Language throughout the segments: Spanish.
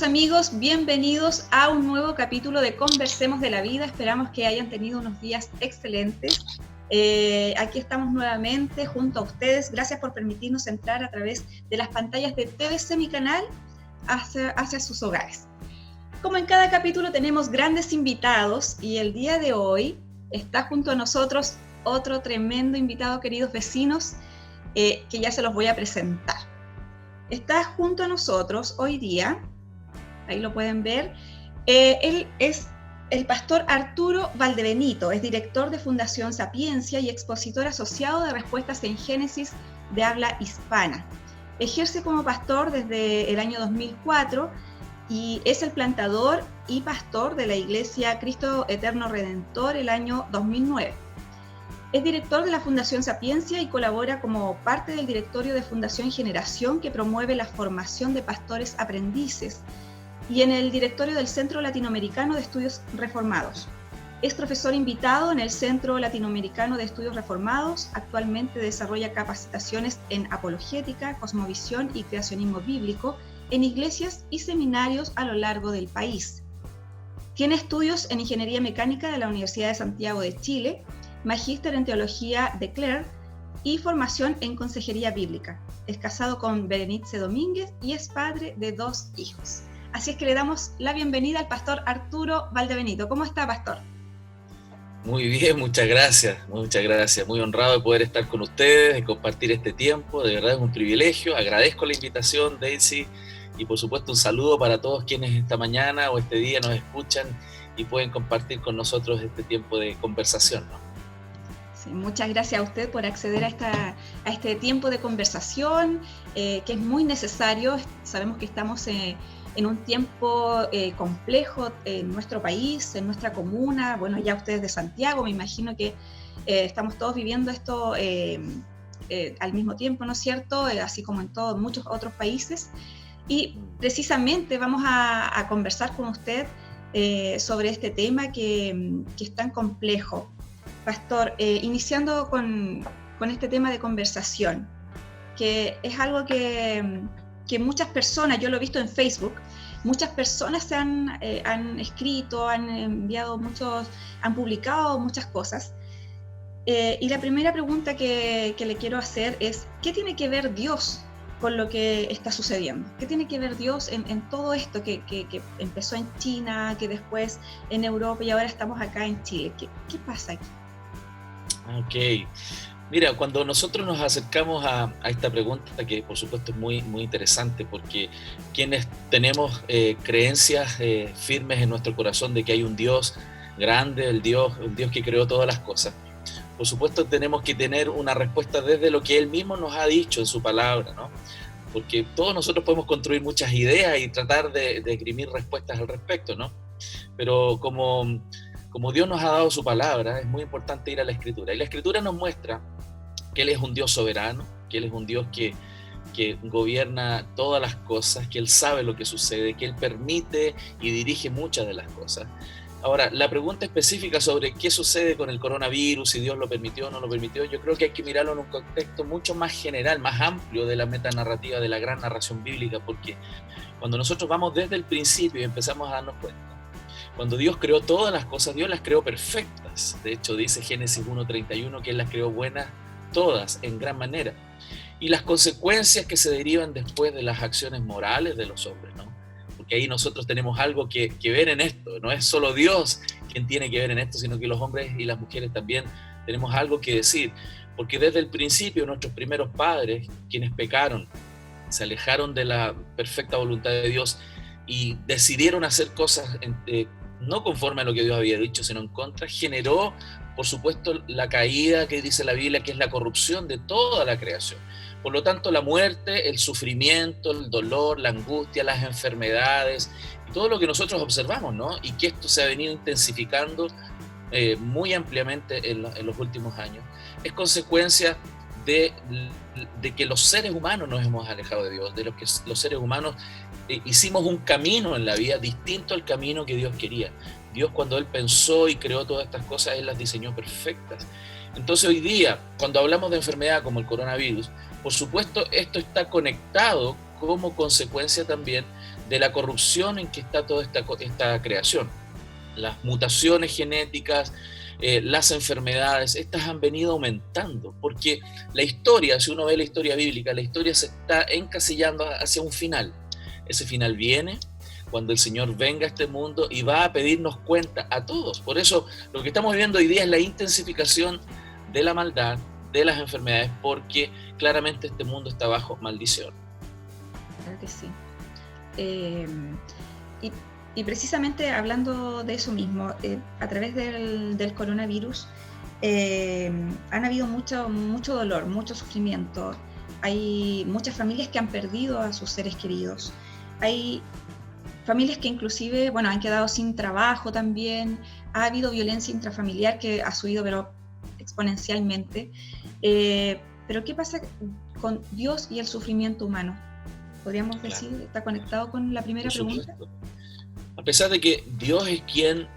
queridos amigos, bienvenidos a un nuevo capítulo de Conversemos de la Vida. Esperamos que hayan tenido unos días excelentes. Aquí estamos nuevamente junto a ustedes. Gracias por permitirnos entrar a través de las pantallas de TVC Mi Canal hacia sus hogares. Como en cada capítulo tenemos grandes invitados y el día de hoy está junto a nosotros otro tremendo invitado, queridos vecinos, que ya se los voy a presentar. Está junto a nosotros hoy día, ahí lo pueden ver, él es el pastor Arturo Valdebenito, es director de Fundación Sapiencia y expositor asociado de Respuestas en Génesis de habla hispana. Ejerce como pastor desde el año 2004 y es el plantador y pastor de la Iglesia Cristo Eterno Redentor el año 2009. Es director de la Fundación Sapiencia y colabora como parte del directorio de Fundación Generación, que promueve la formación de pastores aprendices, y en el directorio del Centro Latinoamericano de Estudios Reformados. Es profesor invitado en el Centro Latinoamericano de Estudios Reformados. Actualmente desarrolla capacitaciones en apologética, cosmovisión y creacionismo bíblico en iglesias y seminarios a lo largo del país. Tiene estudios en Ingeniería Mecánica de la Universidad de Santiago de Chile, magíster en Teología de Clare y formación en Consejería Bíblica. Es casado con Berenice Domínguez y es padre de 2 hijos. Así es que le damos la bienvenida al pastor Arturo Valdebenito. ¿Cómo está, pastor? Muy bien, muchas gracias. Muy honrado de poder estar con ustedes, de compartir este tiempo. De verdad es un privilegio. Agradezco la invitación, Daisy, y por supuesto un saludo para todos quienes esta mañana o este día nos escuchan y pueden compartir con nosotros este tiempo de conversación, ¿no? Sí, muchas gracias a usted por acceder a este tiempo de conversación, que es muy necesario. Sabemos que estamos en un tiempo complejo en nuestro país, en nuestra comuna. Bueno, ya ustedes de Santiago, me imagino que estamos todos viviendo esto al mismo tiempo, ¿no es cierto? Así como en muchos otros países. Y precisamente vamos a conversar con usted sobre este tema que es tan complejo. Pastor, iniciando con este tema de conversación, que es algo que muchas personas, yo lo he visto en Facebook, muchas personas se han escrito, han enviado han publicado muchas cosas. Y la primera pregunta que le quiero hacer es, ¿qué tiene que ver Dios con lo que está sucediendo? ¿Qué tiene que ver Dios en todo esto que empezó en China, que después en Europa y ahora estamos acá en Chile? ¿Qué pasa aquí? Ok. Mira, cuando nosotros nos acercamos a esta pregunta, que por supuesto es muy, muy interesante, porque quienes tenemos creencias firmes en nuestro corazón de que hay un Dios grande, un Dios que creó todas las cosas, por supuesto tenemos que tener una respuesta desde lo que Él mismo nos ha dicho en su palabra, ¿no? Porque todos nosotros podemos construir muchas ideas y tratar de esgrimir respuestas al respecto, ¿no? Pero como Dios nos ha dado su palabra, es muy importante ir a la Escritura. Y la Escritura nos muestra que Él es un Dios soberano, que Él es un Dios que gobierna todas las cosas, que Él sabe lo que sucede, que Él permite y dirige muchas de las cosas. Ahora, la pregunta específica sobre qué sucede con el coronavirus, si Dios lo permitió o no lo permitió, yo creo que hay que mirarlo en un contexto mucho más general, más amplio de la metanarrativa, de la gran narración bíblica, porque cuando nosotros vamos desde el principio y empezamos a darnos cuenta, cuando Dios creó todas las cosas, Dios las creó perfectas. De hecho, dice Génesis 1:31 que Él las creó buenas todas, en gran manera. Y las consecuencias que se derivan después de las acciones morales de los hombres, ¿no? Porque ahí nosotros tenemos algo que ver en esto. No es solo Dios quien tiene que ver en esto, sino que los hombres y las mujeres también tenemos algo que decir. Porque desde el principio nuestros primeros padres, quienes pecaron, se alejaron de la perfecta voluntad de Dios y decidieron hacer cosas no conforme a lo que Dios había dicho, sino en contra, generó, por supuesto, la caída que dice la Biblia, que es la corrupción de toda la creación. Por lo tanto, la muerte, el sufrimiento, el dolor, la angustia, las enfermedades, todo lo que nosotros observamos, ¿no? Y que esto se ha venido intensificando muy ampliamente en los últimos años, es consecuencia de que los seres humanos nos hemos alejado de Dios, de lo que los seres humanos hicimos un camino en la vida distinto al camino que Dios quería. Dios, cuando Él pensó y creó todas estas cosas, Él las diseñó perfectas. Entonces hoy día, cuando hablamos de enfermedad como el coronavirus, por supuesto esto está conectado como consecuencia también de la corrupción en que está toda esta creación. Las mutaciones genéticas, las enfermedades, estas han venido aumentando, porque la historia, si uno ve la historia bíblica, la historia se está encasillando hacia un final. Ese final viene cuando el Señor venga a este mundo y va a pedirnos cuenta a todos. Por eso lo que estamos viviendo hoy día es la intensificación de la maldad, de las enfermedades, porque claramente este mundo está bajo maldición. Claro que sí. Y precisamente hablando de eso mismo, a través del coronavirus han habido mucho dolor, mucho sufrimiento. Hay muchas familias que han perdido a sus seres queridos. Hay familias que inclusive, bueno, han quedado sin trabajo también. Ha habido violencia intrafamiliar que ha subido, pero exponencialmente. Pero ¿qué pasa con Dios y el sufrimiento humano? Podríamos decir, ¿está conectado con la primera pregunta? A pesar de que Dios es quien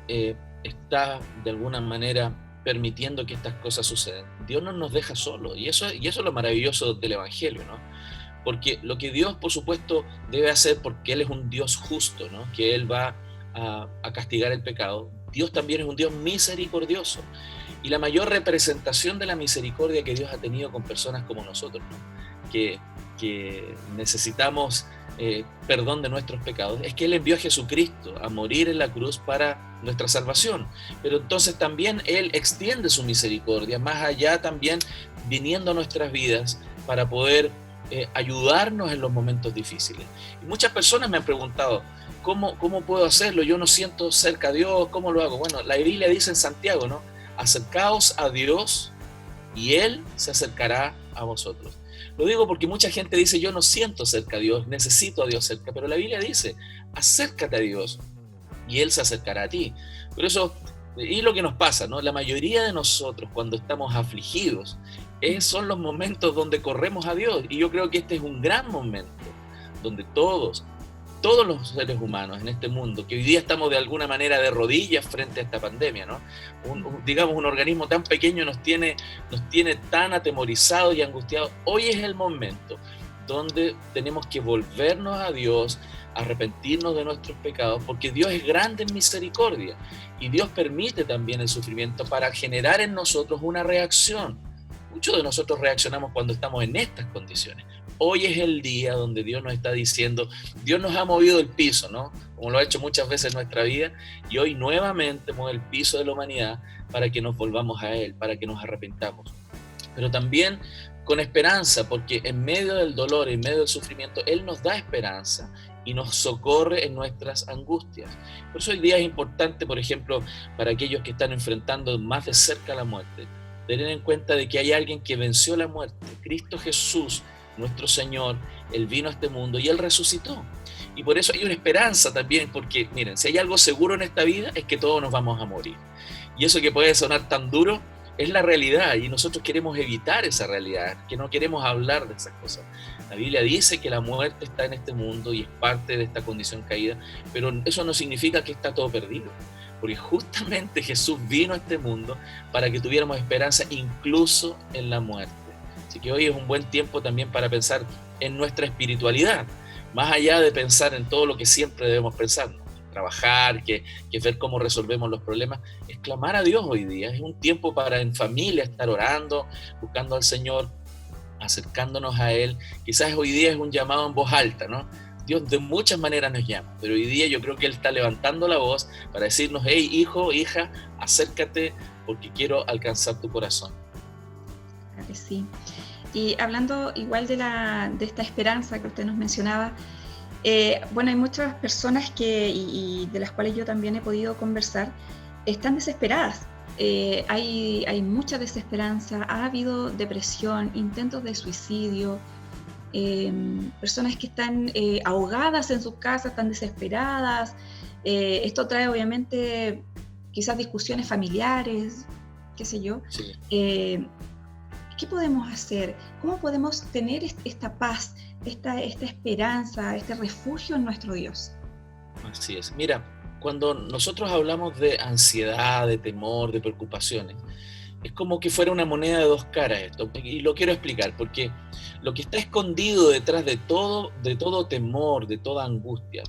está de alguna manera permitiendo que estas cosas sucedan, Dios no nos deja solos, y eso es lo maravilloso del Evangelio, ¿no? Porque lo que Dios, por supuesto, debe hacer, porque Él es un Dios justo, ¿no? Que Él va a castigar el pecado, Dios también es un Dios misericordioso, y la mayor representación de la misericordia que Dios ha tenido con personas como nosotros, ¿no? Que necesitamos perdón de nuestros pecados, es que Él envió a Jesucristo a morir en la cruz para nuestra salvación, pero entonces también Él extiende su misericordia más allá, también viniendo a nuestras vidas para poder ayudarnos en los momentos difíciles. Y muchas personas me han preguntado, ¿cómo puedo hacerlo? Yo no siento cerca a Dios, ¿cómo lo hago? Bueno, la Biblia dice en Santiago, ¿no? Acercaos a Dios y Él se acercará a vosotros. Lo digo porque mucha gente dice, yo no siento cerca a Dios, necesito a Dios cerca, pero la Biblia dice, acércate a Dios y Él se acercará a ti. Por eso, y lo que nos pasa, ¿no? La mayoría de nosotros cuando estamos afligidos, son los momentos donde corremos a Dios, y yo creo que este es un gran momento, donde todos los seres humanos en este mundo, que hoy día estamos de alguna manera de rodillas frente a esta pandemia, ¿no? Digamos, un organismo tan pequeño nos tiene tan atemorizados y angustiados. Hoy es el momento donde tenemos que volvernos a Dios, arrepentirnos de nuestros pecados, porque Dios es grande en misericordia, y Dios permite también el sufrimiento para generar en nosotros una reacción. Muchos de nosotros reaccionamos cuando estamos en estas condiciones. Hoy es el día donde Dios nos está diciendo, Dios nos ha movido el piso, ¿no? Como lo ha hecho muchas veces en nuestra vida, y hoy nuevamente mueve el piso de la humanidad para que nos volvamos a Él, para que nos arrepentamos. Pero también con esperanza, porque en medio del dolor, en medio del sufrimiento, Él nos da esperanza y nos socorre en nuestras angustias. Por eso hoy día es importante, por ejemplo, para aquellos que están enfrentando más de cerca la muerte, tener en cuenta de que hay alguien que venció la muerte, Cristo Jesús, nuestro Señor. Él vino a este mundo y Él resucitó. Y por eso hay una esperanza también, porque miren, si hay algo seguro en esta vida es que todos nos vamos a morir. Y eso que puede sonar tan duro es la realidad, y nosotros queremos evitar esa realidad, que no queremos hablar de esas cosas. La Biblia dice que la muerte está en este mundo y es parte de esta condición caída, pero eso no significa que está todo perdido, porque justamente Jesús vino a este mundo para que tuviéramos esperanza incluso en la muerte. Así que hoy es un buen tiempo también para pensar en nuestra espiritualidad, más allá de pensar en todo lo que siempre debemos pensar, ¿no? Trabajar, que ver cómo resolvemos los problemas, es clamar a Dios hoy día. Es un tiempo para en familia estar orando, buscando al Señor, acercándonos a Él. Quizás hoy día es un llamado en voz alta, ¿no? Dios de muchas maneras nos llama, pero hoy día yo creo que Él está levantando la voz para decirnos, hey, hijo, hija, acércate porque quiero alcanzar tu corazón. Claro que sí. Y hablando igual de esta esperanza que usted nos mencionaba, bueno, hay muchas personas y de las cuales yo también he podido conversar, están desesperadas. Hay mucha desesperanza, ha habido depresión, intentos de suicidio, personas que están ahogadas en sus casas, están desesperadas. Esto trae obviamente quizás discusiones familiares, qué sé yo. Sí. ¿Qué podemos hacer? ¿Cómo podemos tener esta paz, esta esperanza, este refugio en nuestro Dios? Así es. Mira, cuando nosotros hablamos de ansiedad, de temor, de preocupaciones, es como que fuera una moneda de dos caras esto, y lo quiero explicar, porque lo que está escondido detrás de todo temor, de toda angustia,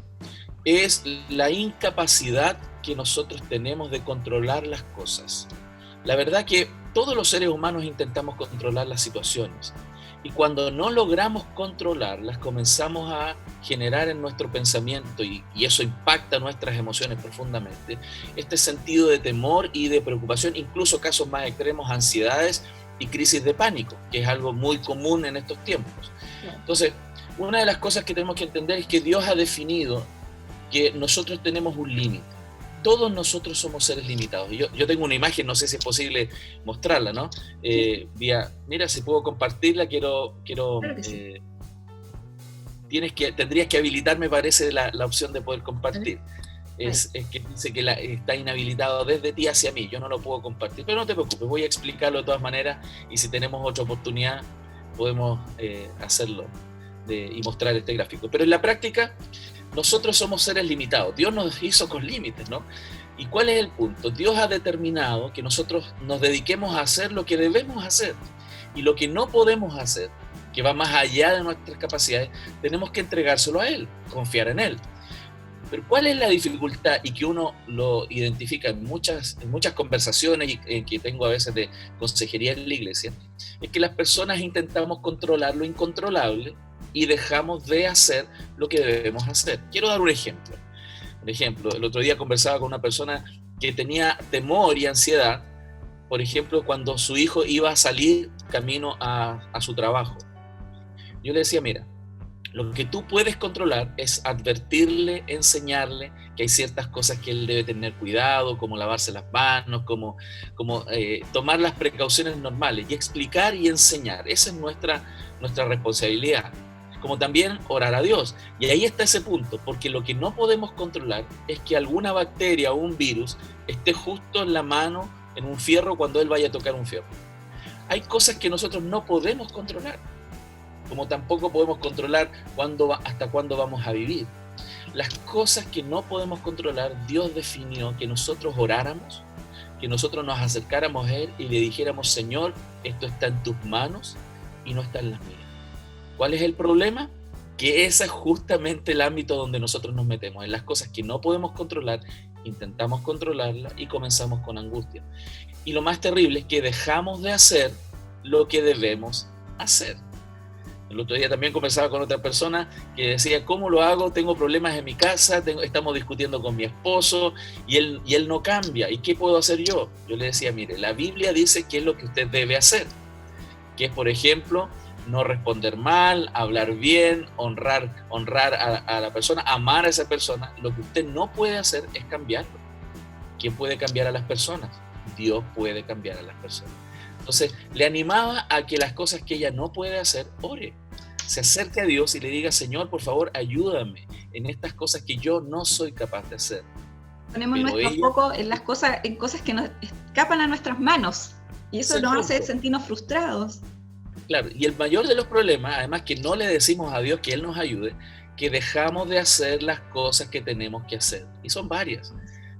es la incapacidad que nosotros tenemos de controlar las cosas. La verdad que todos los seres humanos intentamos controlar las situaciones, y cuando no logramos controlarlas, comenzamos a generar en nuestro pensamiento, y eso impacta nuestras emociones profundamente, este sentido de temor y de preocupación, incluso casos más extremos, ansiedades y crisis de pánico, que es algo muy común en estos tiempos. Entonces, una de las cosas que tenemos que entender es que Dios ha definido que nosotros tenemos un límite. Todos nosotros somos seres limitados. Yo tengo una imagen, no sé si es posible mostrarla, ¿no? Mira, si puedo compartirla, quiero Claro que sí. tendrías que habilitar, me parece, la opción de poder compartir. Es que dice que está inhabilitado desde ti hacia mí, yo no lo puedo compartir, pero no te preocupes, voy a explicarlo de todas maneras, y si tenemos otra oportunidad podemos hacerlo y mostrar este gráfico. Pero en la práctica, nosotros somos seres limitados. Dios nos hizo con límites, ¿no? ¿Y cuál es el punto? Dios ha determinado que nosotros nos dediquemos a hacer lo que debemos hacer, y lo que no podemos hacer, que va más allá de nuestras capacidades, tenemos que entregárselo a Él, confiar en Él. Pero ¿cuál es la dificultad? Y que uno lo identifica en muchas conversaciones que tengo a veces de consejería en la iglesia, es que las personas intentamos controlar lo incontrolable y dejamos de hacer lo que debemos hacer. Quiero dar un ejemplo. El otro día conversaba con una persona que tenía temor y ansiedad, por ejemplo, cuando su hijo iba a salir camino a su trabajo. Yo le decía, mira, lo que tú puedes controlar es advertirle, enseñarle que hay ciertas cosas que él debe tener cuidado, como lavarse las manos, como tomar las precauciones normales, y explicar y enseñar. Esa es nuestra responsabilidad. Como también orar a Dios. Y ahí está ese punto, porque lo que no podemos controlar es que alguna bacteria o un virus esté justo en la mano, en un fierro, cuando él vaya a tocar un fierro. Hay cosas que nosotros no podemos controlar, como tampoco podemos controlar hasta cuándo vamos a vivir. Las cosas que no podemos controlar, Dios definió que nosotros oráramos, que nosotros nos acercáramos a Él y le dijéramos, Señor, esto está en tus manos y no está en las mías. ¿Cuál es el problema? Que ese es justamente el ámbito donde nosotros nos metemos. En las cosas que no podemos controlar, intentamos controlarlas y comenzamos con angustia. Y lo más terrible es que dejamos de hacer lo que debemos hacer. El otro día también conversaba con otra persona que decía, ¿cómo lo hago? Tengo problemas en mi casa, estamos discutiendo con mi esposo y él no cambia. ¿Y qué puedo hacer yo? Yo le decía, mire, la Biblia dice qué es lo que usted debe hacer. Que es, por ejemplo, no responder mal, hablar bien, honrar a la persona, amar a esa persona. Lo que usted no puede hacer es cambiarlo. ¿Quién puede cambiar a las personas? Dios puede cambiar a las personas. Entonces, le animaba a que las cosas que ella no puede hacer, ore. Se acerque a Dios y le diga, Señor, por favor, ayúdame en estas cosas que yo no soy capaz de hacer. Ponemos nuestro foco en cosas que nos escapan a nuestras manos. Y eso nos hace sentirnos frustrados. Claro, y el mayor de los problemas, además, que no le decimos a Dios que Él nos ayude, que dejamos de hacer las cosas que tenemos que hacer. Y son varias.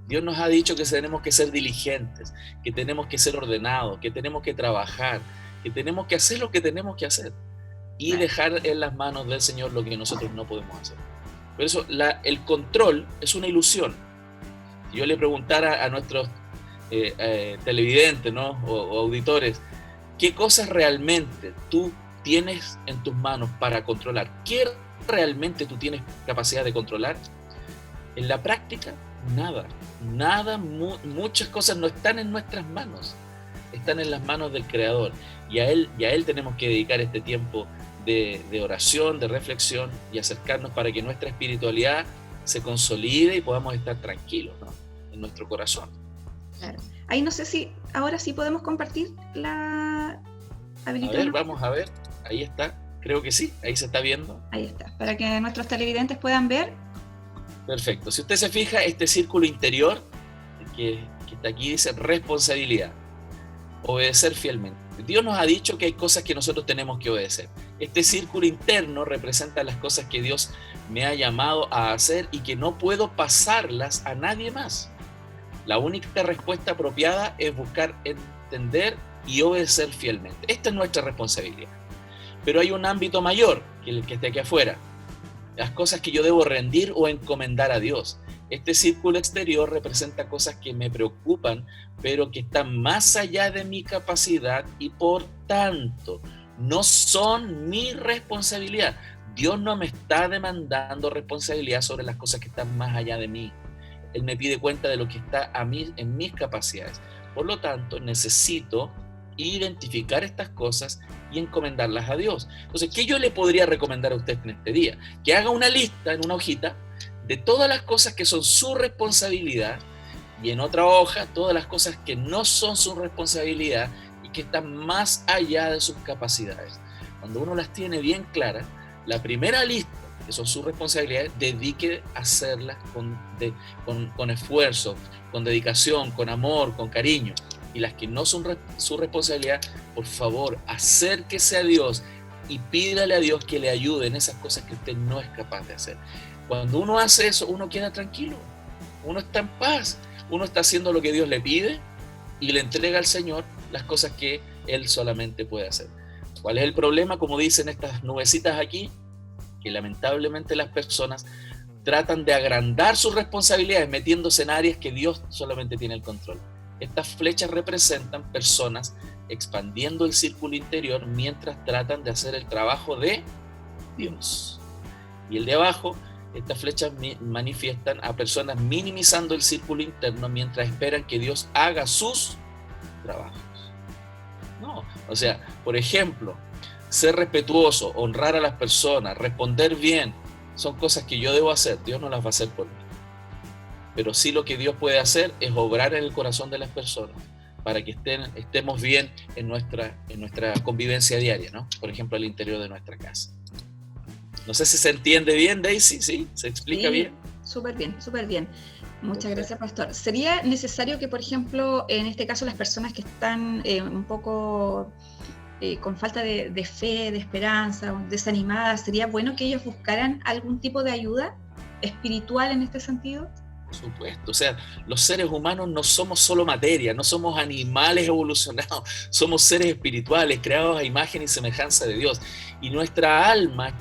Dios nos ha dicho que tenemos que ser diligentes, que tenemos que ser ordenados, que tenemos que trabajar, que tenemos que hacer lo que tenemos que hacer y dejar en las manos del Señor lo que nosotros no podemos hacer. Por eso el control es una ilusión. Si yo le preguntara a nuestros televidentes, ¿no? o auditores, ¿qué cosas realmente tú tienes en tus manos para controlar? ¿Qué realmente tú tienes capacidad de controlar? En la práctica, nada, muchas cosas no están en nuestras manos, están en las manos del Creador, y a Él tenemos que dedicar este tiempo de oración, de reflexión, y acercarnos para que nuestra espiritualidad se consolide y podamos estar tranquilos, ¿no? En nuestro corazón. Claro. Ahí no sé si ahora sí podemos compartir la habilitación. A ver, vamos a ver, ahí está, creo que sí, ahí se está viendo. Ahí está, para que nuestros televidentes puedan ver. Perfecto. Si usted se fija, este círculo interior que está aquí dice responsabilidad, obedecer fielmente. Dios nos ha dicho que hay cosas que nosotros tenemos que obedecer. Este círculo interno representa las cosas que Dios me ha llamado a hacer y que no puedo pasarlas a nadie más. La única respuesta apropiada es buscar entender y obedecer fielmente. Esta es nuestra responsabilidad. Pero hay un ámbito mayor que el que está aquí afuera. las cosas que yo debo rendir o encomendar a Dios. Este círculo exterior representa cosas que me preocupan, pero que están más allá de mi capacidad y por tanto no son mi responsabilidad. Dios no me está demandando responsabilidad sobre las cosas que están más allá de mí. Él me pide cuenta de lo que está en mis capacidades. Por lo tanto, necesito identificar estas cosas y encomendarlas a Dios. Entonces, ¿qué yo le podría recomendar a usted en este día? Que haga una lista en una hojita de todas las cosas que son su responsabilidad y en otra hoja todas las cosas que no son su responsabilidad y que están más allá de sus capacidades. Cuando uno las tiene bien claras, la primera lista, que son sus responsabilidades, dedique a hacerlas con esfuerzo, con dedicación, con amor, con cariño. Y las que no son su responsabilidad, por favor, acérquese a Dios y pídale a Dios que le ayude en esas cosas que usted no es capaz de hacer. Cuando uno hace eso, uno queda tranquilo, uno está en paz, uno está haciendo lo que Dios le pide y le entrega al Señor las cosas que Él solamente puede hacer. ¿Cuál es el problema? Como dicen estas nubecitas aquí, que lamentablemente las personas tratan de agrandar sus responsabilidades metiéndose en áreas que Dios solamente tiene el control. Estas flechas representan personas expandiendo el círculo interior mientras tratan de hacer el trabajo de Dios. Y el de abajo, estas flechas manifiestan a personas minimizando el círculo interno mientras esperan que Dios haga sus trabajos. No, o sea, por ejemplo, ser respetuoso, honrar a las personas, responder bien, son cosas que yo debo hacer. Dios no las va a hacer por mí. Pero sí lo que Dios puede hacer es obrar en el corazón de las personas para que estemos bien en nuestra convivencia diaria, ¿no? Por ejemplo, al interior de nuestra casa. No sé si se entiende bien, Daisy, ¿sí? ¿Se explica bien? Súper bien, súper bien. Muchas gracias, Pastor. ¿Sería necesario que, por ejemplo, en este caso, las personas que están un poco con falta de fe, de esperanza, desanimadas, sería bueno que ellos buscaran algún tipo de ayuda espiritual en este sentido? Por supuesto, o sea, los seres humanos no somos solo materia, no somos animales evolucionados, somos seres espirituales creados a imagen y semejanza de Dios. Y nuestra alma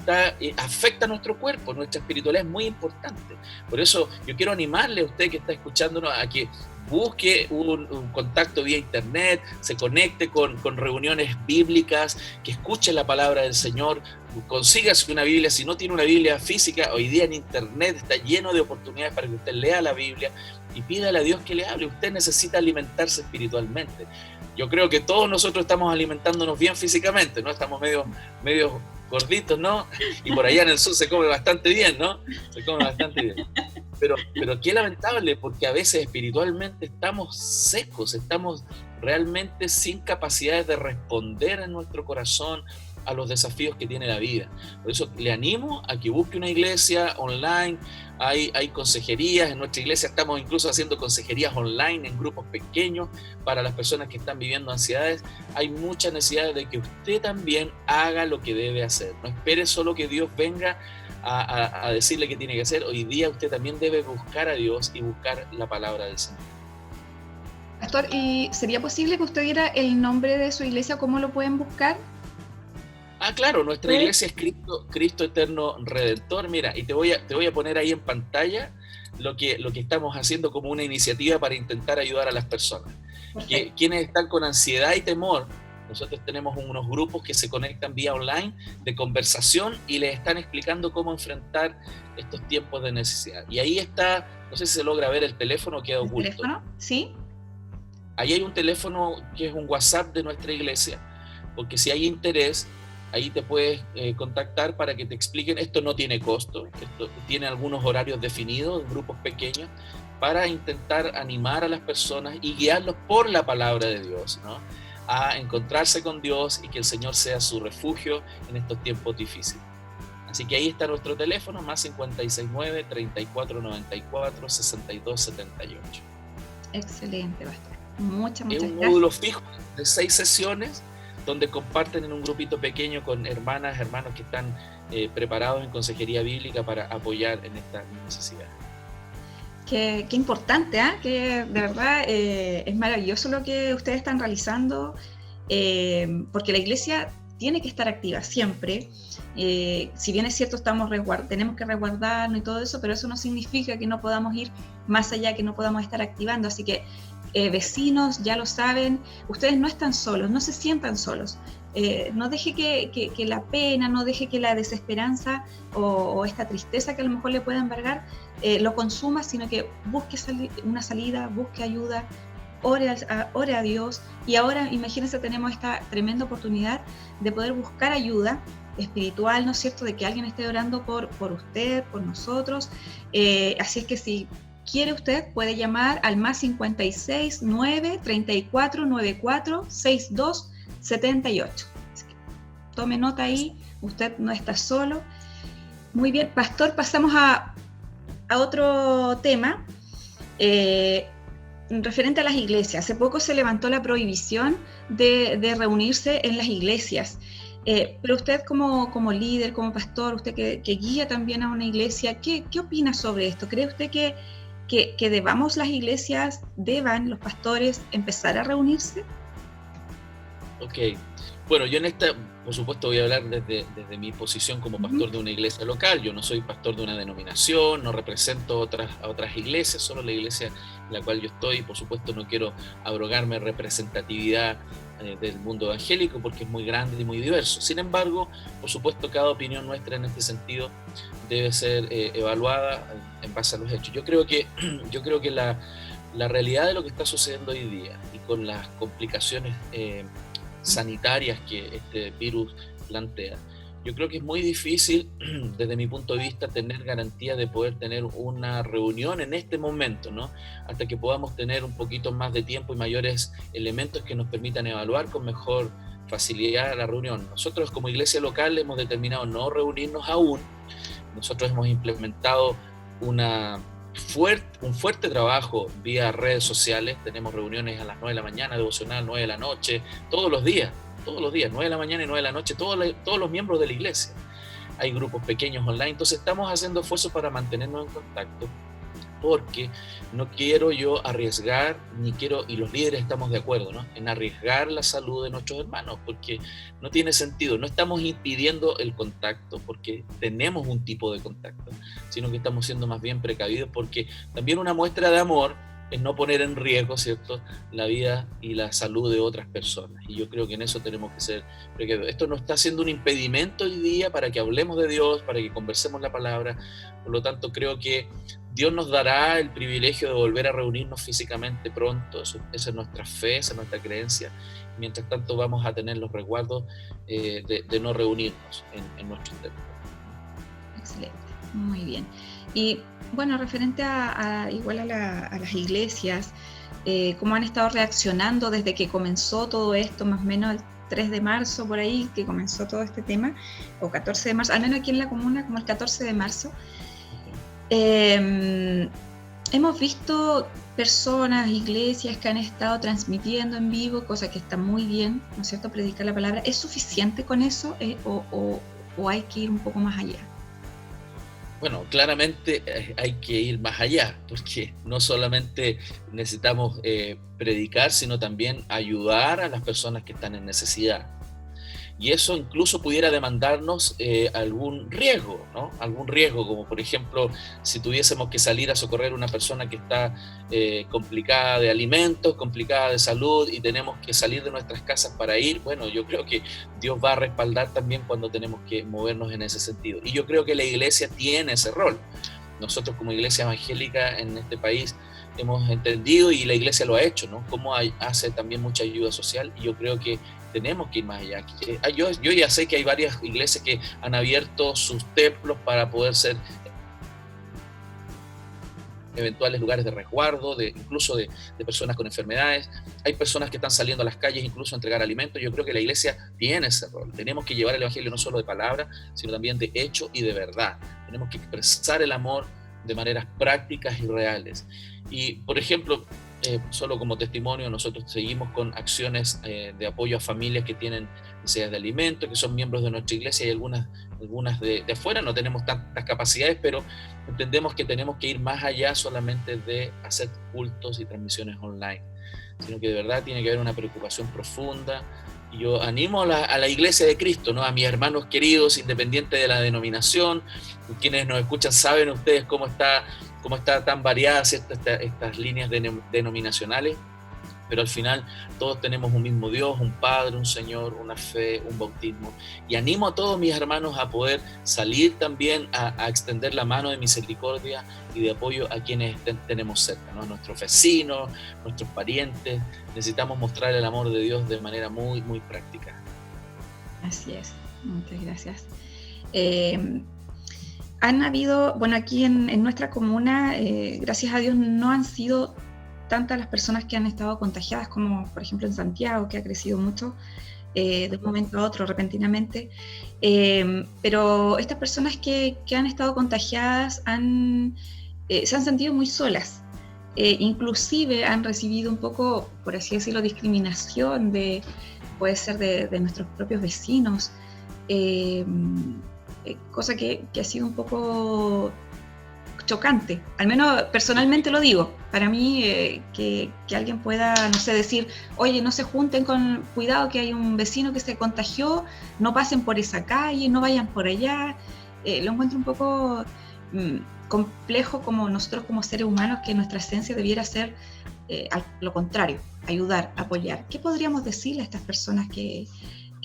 afecta a nuestro cuerpo, nuestra espiritualidad es muy importante. Por eso yo quiero animarle a usted que está escuchándonos a que busque un contacto vía internet, se conecte con reuniones bíblicas, que escuche la palabra del Señor, consígase una Biblia. Si no tiene una Biblia física, hoy día en internet está lleno de oportunidades para que usted lea la Biblia y pídale a Dios que le hable. Usted necesita alimentarse espiritualmente. Yo creo que todos nosotros estamos alimentándonos bien físicamente, ¿no? Estamos medio gorditos, ¿no? Y por allá en el sur se come bastante bien, ¿no? Se come bastante bien. Pero qué lamentable, porque a veces espiritualmente estamos secos, estamos realmente sin capacidades de responder en nuestro corazón a los desafíos que tiene la vida. Por eso le animo a que busque una iglesia online. Hay consejerías, en nuestra iglesia estamos incluso haciendo consejerías online en grupos pequeños para las personas que están viviendo ansiedades. Hay mucha necesidad de que usted también haga lo que debe hacer. No espere solo que Dios venga a decirle qué tiene que hacer. Hoy día usted también debe buscar a Dios y buscar la palabra del Señor. Pastor, ¿y sería posible que usted diera el nombre de su iglesia? ¿Cómo lo pueden buscar? Claro, nuestra iglesia es Cristo Eterno Redentor. Mira, y te voy a poner ahí en pantalla lo que estamos haciendo como una iniciativa para intentar ayudar a las personas. Quienes están con ansiedad y temor, nosotros tenemos unos grupos que se conectan vía online de conversación y les están explicando cómo enfrentar estos tiempos de necesidad. Y ahí está, no sé si se logra ver el teléfono, queda oculto. ¿El teléfono? Sí. Ahí hay un teléfono que es un WhatsApp de nuestra iglesia, porque si hay interés, ahí te puedes contactar para que te expliquen. Esto no tiene costo, esto tiene algunos horarios definidos, grupos pequeños, para intentar animar a las personas y guiarlos por la palabra de Dios, ¿no? A encontrarse con Dios y que el Señor sea su refugio en estos tiempos difíciles. Así que ahí está nuestro teléfono, más 569-3494-6278. Excelente, Pastor. Muchas gracias. Es un módulo fijo de 6 sesiones donde comparten en un grupito pequeño con hermanos que están preparados en consejería bíblica para apoyar en esta necesidad. Qué importante, ¿eh? Que de verdad es maravilloso lo que ustedes están realizando, porque la iglesia tiene que estar activa siempre. Si bien es cierto, tenemos que resguardarnos y todo eso, pero eso no significa que no podamos ir más allá, que no podamos estar activando. Así que vecinos, ya lo saben, ustedes no están solos, no se sientan solos. No deje que la pena, no deje que la desesperanza o esta tristeza que a lo mejor le pueda embargar lo consuma, sino que busque una salida, busque ayuda, ore a Dios. Y ahora, imagínense, tenemos esta tremenda oportunidad de poder buscar ayuda espiritual, ¿no es cierto?, de que alguien esté orando por usted, por nosotros. Así es que si quiere usted, puede llamar al más 56 9 34 94 62 78. Tome nota ahí, usted no está solo. Muy bien, pastor, pasamos a otro tema referente a las iglesias. Hace poco se levantó la prohibición de reunirse en las iglesias, pero usted como líder, como pastor, usted que guía también a una iglesia, ¿qué opina sobre esto? ¿Cree usted que los pastores empezar a reunirse? Ok, bueno, yo por supuesto voy a hablar desde mi posición como pastor de una iglesia local. Yo no soy pastor de una denominación, no represento a otras iglesias, solo la iglesia en la cual yo estoy. Por supuesto no quiero abrogarme representatividad del mundo evangélico porque es muy grande y muy diverso. Sin embargo, por supuesto, cada opinión nuestra en este sentido debe ser evaluada en base a los hechos. Yo creo que la realidad de lo que está sucediendo hoy día y con las complicaciones sanitarias que este virus plantea, yo creo que es muy difícil desde mi punto de vista tener garantía de poder tener una reunión en este momento, ¿no? Hasta que podamos tener un poquito más de tiempo y mayores elementos que nos permitan evaluar con mejor facilidad la reunión. Nosotros como iglesia local hemos determinado no reunirnos aún. Nosotros hemos implementado un fuerte trabajo vía redes sociales. Tenemos reuniones a las 9 de la mañana, devocional 9 de la noche, todos los días, 9 de la mañana y 9 de la noche, todos los miembros de la iglesia. Hay grupos pequeños online, entonces estamos haciendo esfuerzos para mantenernos en contacto, porque no quiero yo arriesgar, y los líderes estamos de acuerdo, ¿no?, en arriesgar la salud de nuestros hermanos, porque no tiene sentido. No estamos impidiendo el contacto porque tenemos un tipo de contacto, sino que estamos siendo más bien precavidos, porque también una muestra de amor es no poner en riesgo, ¿cierto?, la vida y la salud de otras personas. Y yo creo que en eso tenemos que ser precavidos. Esto no está siendo un impedimento hoy día para que hablemos de Dios, para que conversemos la palabra. Por lo tanto, creo que Dios nos dará el privilegio de volver a reunirnos físicamente pronto. Esa es nuestra fe, esa es nuestra creencia. Mientras tanto, vamos a tener los resguardos de no reunirnos en nuestro templo. Excelente, muy bien. Y bueno, referente igual a las iglesias, ¿cómo han estado reaccionando desde que comenzó todo esto, más o menos el 3 de marzo, por ahí, que comenzó todo este tema, o 14 de marzo, al menos aquí en la comuna, como el 14 de marzo? Hemos visto personas, iglesias que han estado transmitiendo en vivo, cosa que está muy bien, ¿no es cierto?, predicar la palabra. ¿Es suficiente con eso o hay que ir un poco más allá? Bueno, claramente hay que ir más allá, porque no solamente necesitamos predicar, sino también ayudar a las personas que están en necesidad. Y eso incluso pudiera demandarnos algún riesgo, ¿no? Algún riesgo, como por ejemplo, si tuviésemos que salir a socorrer a una persona que está complicada de alimentos, complicada de salud, y tenemos que salir de nuestras casas para ir. Bueno, yo creo que Dios va a respaldar también cuando tenemos que movernos en ese sentido. Y yo creo que la iglesia tiene ese rol. Nosotros como iglesia evangélica en este país hemos entendido, y la iglesia lo ha hecho, ¿no?, cómo hace también mucha ayuda social, y yo creo que tenemos que ir más allá. Yo ya sé que hay varias iglesias que han abierto sus templos para poder ser eventuales lugares de resguardo, incluso de personas con enfermedades. Hay personas que están saliendo a las calles incluso a entregar alimentos. Yo creo que la iglesia tiene ese rol. Tenemos que llevar el evangelio no solo de palabra, sino también de hecho y de verdad. Tenemos que expresar el amor de maneras prácticas y reales. Y, por ejemplo, solo como testimonio, nosotros seguimos con acciones de apoyo a familias que tienen necesidades de alimentos, que son miembros de nuestra iglesia, y algunas de afuera. No tenemos tantas capacidades, pero entendemos que tenemos que ir más allá solamente de hacer cultos y transmisiones online, sino que de verdad tiene que haber una preocupación profunda Y yo animo a la Iglesia de Cristo, ¿no? A mis hermanos queridos, independiente de la denominación, quienes nos escuchan saben ustedes cómo está tan variadas estas líneas denominacionales, pero al final todos tenemos un mismo Dios, un Padre, un Señor, una fe, un bautismo. Y animo a todos mis hermanos a poder salir también a extender la mano de misericordia y de apoyo a quienes tenemos cerca, ¿no? Nuestros vecinos, nuestros parientes. Necesitamos mostrar el amor de Dios de manera muy, muy práctica. Así es, muchas gracias. Han habido, bueno, aquí en nuestra comuna, gracias a Dios, no han sido tantas las personas que han estado contagiadas como, por ejemplo, en Santiago, que ha crecido mucho de un momento a otro, repentinamente. Pero estas personas que han estado contagiadas se han sentido muy solas. Inclusive han recibido un poco, por así decirlo, discriminación puede ser de nuestros propios vecinos, cosa que ha sido un poco chocante, al menos personalmente lo digo. Para mí, que alguien pueda, no sé, decir, oye, no se junten, cuidado que hay un vecino que se contagió, no pasen por esa calle, no vayan por allá. Lo encuentro un poco complejo, como nosotros como seres humanos, que nuestra esencia debiera ser lo contrario, ayudar, apoyar. ¿Qué podríamos decirle a estas personas que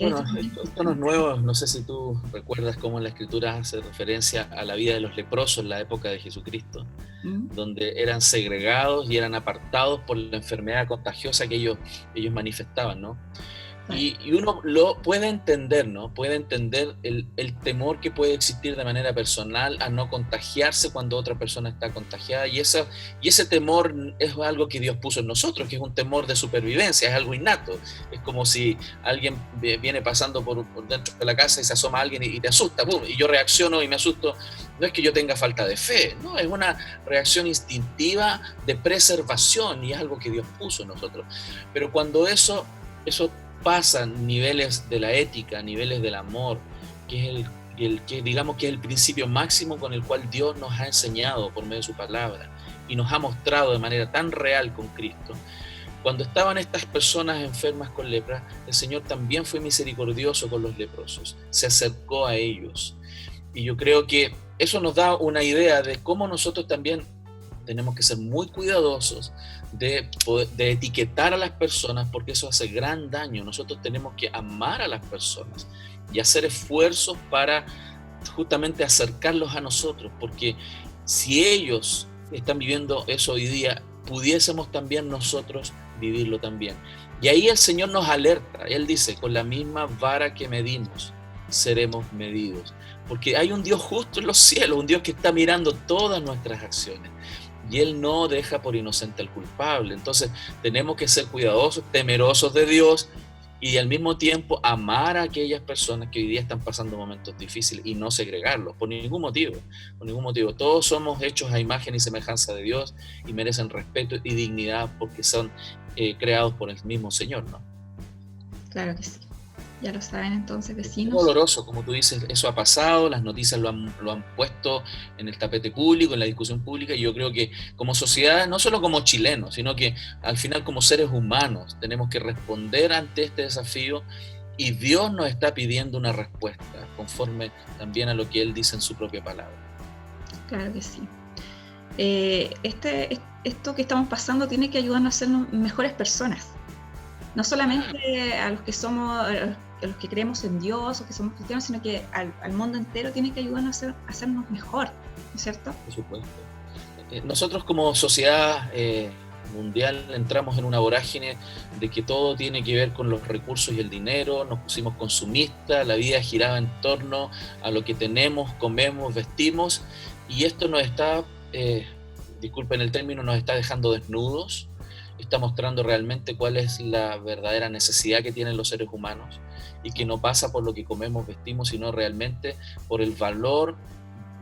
bueno, esto no es nuevo, no sé si tú recuerdas cómo en la Escritura hace referencia a la vida de los leprosos en la época de Jesucristo, donde eran segregados y eran apartados por la enfermedad contagiosa que ellos manifestaban, ¿no? Y uno lo puede entender, ¿no? Puede entender el temor que puede existir de manera personal a no contagiarse cuando otra persona está contagiada. Y ese temor es algo que Dios puso en nosotros, que es un temor de supervivencia, es algo innato. Es como si alguien viene pasando por dentro de la casa y se asoma a alguien y te asusta, ¡pum! Y yo reacciono y me asusto. No es que yo tenga falta de fe, no, es una reacción instintiva de preservación y es algo que Dios puso en nosotros. Pero cuando eso pasan niveles de la ética, niveles del amor, que es que digamos que es el principio máximo con el cual Dios nos ha enseñado por medio de su palabra y nos ha mostrado de manera tan real con Cristo. Cuando estaban estas personas enfermas con lepra, el Señor también fue misericordioso con los leprosos, se acercó a ellos. Y yo creo que eso nos da una idea de cómo nosotros también tenemos que ser muy cuidadosos de etiquetar a las personas, porque eso hace gran daño. Nosotros tenemos que amar a las personas y hacer esfuerzos para justamente acercarlos a nosotros, porque si ellos están viviendo eso hoy día, pudiésemos también nosotros vivirlo también. Y ahí el Señor nos alerta, Él dice, con la misma vara que medimos, seremos medidos. Porque hay un Dios justo en los cielos, un Dios que está mirando todas nuestras acciones. Y Él no deja por inocente al culpable. Entonces tenemos que ser cuidadosos, temerosos de Dios y al mismo tiempo amar a aquellas personas que hoy día están pasando momentos difíciles y no segregarlos por ningún motivo. Por ningún motivo. Todos somos hechos a imagen y semejanza de Dios y merecen respeto y dignidad porque son creados por el mismo Señor, ¿no? Claro que sí. Ya lo saben entonces, vecinos. Es doloroso, como tú dices, eso ha pasado, las noticias lo han puesto en el tapete público, en la discusión pública, y yo creo que como sociedad, no solo como chilenos, sino que al final como seres humanos tenemos que responder ante este desafío y Dios nos está pidiendo una respuesta conforme también a lo que Él dice en su propia palabra. Claro que sí. Esto que estamos pasando tiene que ayudarnos a ser mejores personas. No solamente a los que somos, a los que creemos en Dios o que somos cristianos, sino que al mundo entero tiene que ayudarnos a hacernos mejor, ¿no es cierto? Por supuesto. Nosotros como sociedad mundial entramos en una vorágine de que todo tiene que ver con los recursos y el dinero, nos pusimos consumistas, la vida giraba en torno a lo que tenemos, comemos, vestimos, y esto nos está, disculpen el término, nos está dejando desnudos. Está mostrando realmente cuál es la verdadera necesidad que tienen los seres humanos y que no pasa por lo que comemos, vestimos, sino realmente por el valor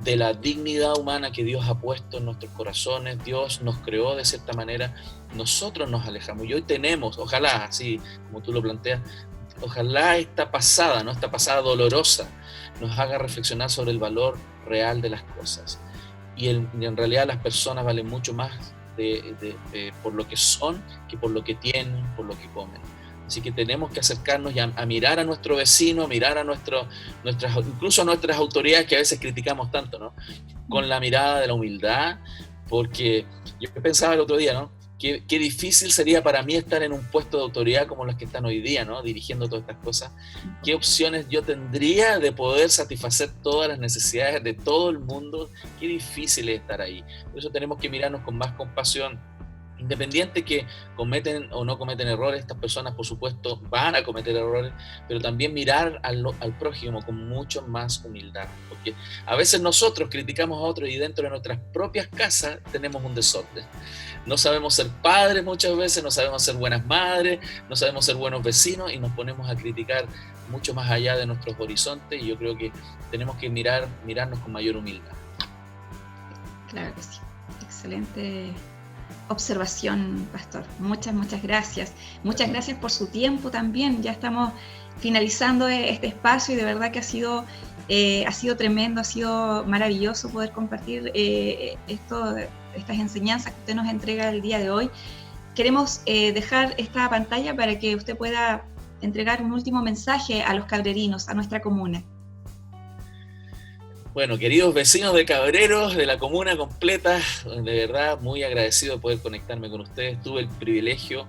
de la dignidad humana que Dios ha puesto en nuestros corazones. Dios nos creó de cierta manera, nosotros nos alejamos y hoy tenemos, ojalá, así como tú lo planteas, ojalá esta pasada dolorosa nos haga reflexionar sobre el valor real de las cosas y en realidad las personas valen mucho más por lo que son, que por lo que tienen, por lo que comen. Así que tenemos que acercarnos y a mirar a nuestro vecino, a mirar a incluso a nuestras autoridades que a veces criticamos tanto, ¿no? Con la mirada de la humildad, porque yo pensaba el otro día, ¿no? Qué difícil sería para mí estar en un puesto de autoridad como los que están hoy día, ¿no? Dirigiendo todas estas cosas. ¿Qué opciones yo tendría de poder satisfacer todas las necesidades de todo el mundo? Qué difícil es estar ahí. Por eso tenemos que mirarnos con más compasión. Independiente que cometen o no cometen errores, estas personas por supuesto van a cometer errores, pero también mirar al prójimo con mucho más humildad, porque a veces nosotros criticamos a otros y dentro de nuestras propias casas tenemos un desorden. No sabemos ser padres muchas veces, no sabemos ser buenas madres, no sabemos ser buenos vecinos y nos ponemos a criticar mucho más allá de nuestros horizontes, y yo creo que tenemos que mirarnos con mayor humildad. Claro que sí, excelente observación, pastor. Muchas gracias. Muchas gracias por su tiempo también. Ya estamos finalizando este espacio y de verdad que ha sido tremendo, ha sido maravilloso poder compartir estas enseñanzas que usted nos entrega el día de hoy. Queremos dejar esta pantalla para que usted pueda entregar un último mensaje a los cabrerinos, a nuestra comuna. Bueno, queridos vecinos de Cabreros, de la comuna completa, de verdad muy agradecido de poder conectarme con ustedes. Tuve el privilegio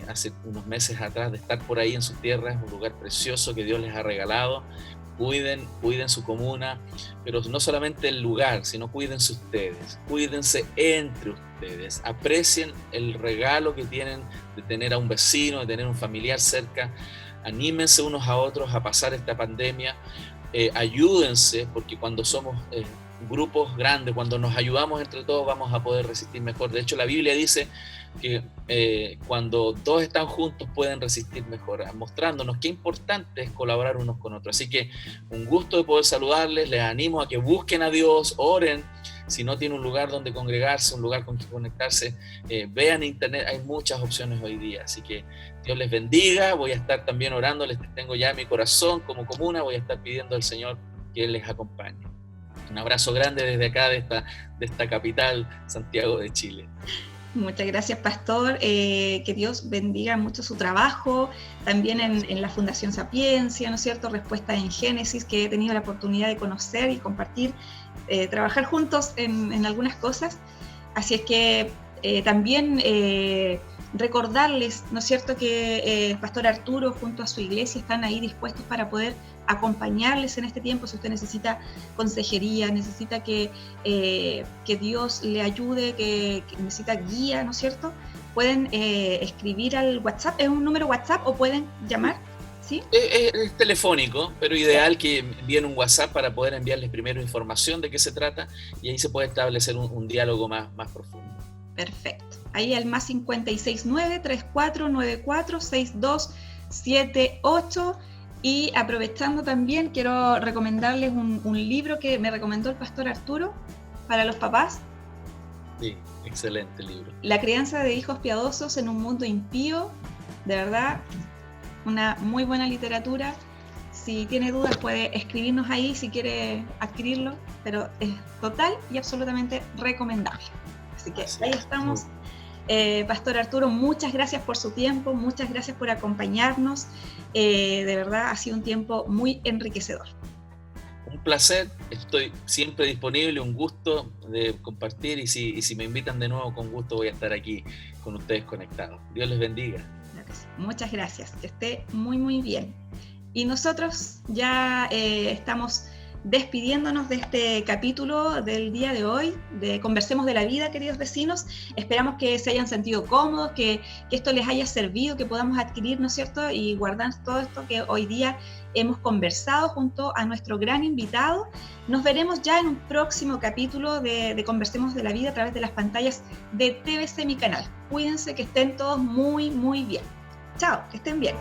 hace unos meses atrás de estar por ahí en sus tierras, un lugar precioso que Dios les ha regalado. Cuiden su comuna, pero no solamente el lugar, sino cuídense ustedes, cuídense entre ustedes, aprecien el regalo que tienen de tener a un vecino, de tener un familiar cerca, anímense unos a otros a pasar esta pandemia. Ayúdense, porque cuando somos grupos grandes, cuando nos ayudamos entre todos, vamos a poder resistir mejor. De hecho, la Biblia dice que cuando todos están juntos pueden resistir mejor, mostrándonos qué importante es colaborar unos con otros. Así que un gusto de poder saludarles, les animo a que busquen a Dios, oren. Si no tienen un lugar donde congregarse, un lugar con que conectarse, vean internet, hay muchas opciones hoy día. Así que Dios les bendiga, voy a estar también orando, les tengo ya en mi corazón como comuna, voy a estar pidiendo al Señor que Él les acompañe. Un abrazo grande desde acá, de esta capital, Santiago de Chile. Muchas gracias, pastor. Que Dios bendiga mucho su trabajo, también en la Fundación Sapiencia, ¿no es cierto? Respuesta en Génesis, que he tenido la oportunidad de conocer y compartir, trabajar juntos en algunas cosas. Así es que también recordarles, ¿no es cierto?, que el pastor Arturo junto a su iglesia están ahí dispuestos para poder acompañarles en este tiempo. Si usted necesita consejería, necesita que Dios le ayude, que necesita guía, ¿no es cierto?, pueden escribir al WhatsApp. ¿Es un número WhatsApp o pueden llamar? ¿Sí? Es telefónico, pero ideal que envíen un WhatsApp para poder enviarles primero información de qué se trata y ahí se puede establecer un diálogo más profundo. Perfecto. Ahí al más 569-3494-6278. Y aprovechando también, quiero recomendarles un libro que me recomendó el pastor Arturo para los papás. Sí, excelente libro. La crianza de hijos piadosos en un mundo impío. De verdad, una muy buena literatura. Si tiene dudas puede escribirnos ahí si quiere adquirirlo, pero es total y absolutamente recomendable. Así que ahí estamos. Pastor Arturo, muchas gracias por su tiempo, muchas gracias por acompañarnos. De verdad ha sido un tiempo muy enriquecedor. Un placer, estoy siempre disponible, un gusto de compartir y si me invitan de nuevo, con gusto voy a estar aquí con ustedes conectados. Dios les bendiga. Muchas gracias, que esté muy bien. Y nosotros ya estamos despidiéndonos de este capítulo del día de hoy, de Conversemos de la Vida, queridos vecinos. Esperamos que se hayan sentido cómodos, que esto les haya servido, que podamos adquirir, ¿no es cierto?, y guardar todo esto que hoy día hemos conversado junto a nuestro gran invitado. Nos veremos ya en un próximo capítulo de Conversemos de la Vida a través de las pantallas de TVC, mi canal. Cuídense, que estén todos muy bien. Chao, que estén bien.